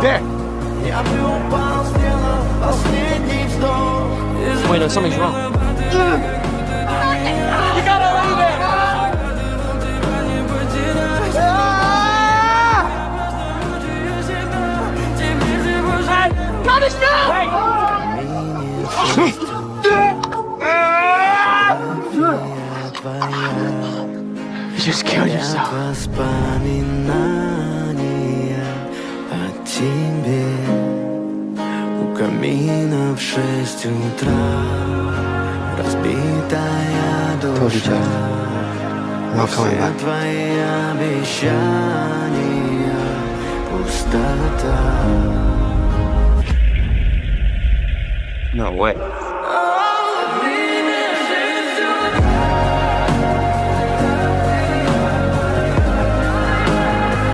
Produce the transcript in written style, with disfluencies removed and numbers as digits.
There. Wait, no, something's wrong. You gotta leave it! Cut his You just killed yourself. У камина в 6 утра разбитая душа. Все твои обещания пустота. No way.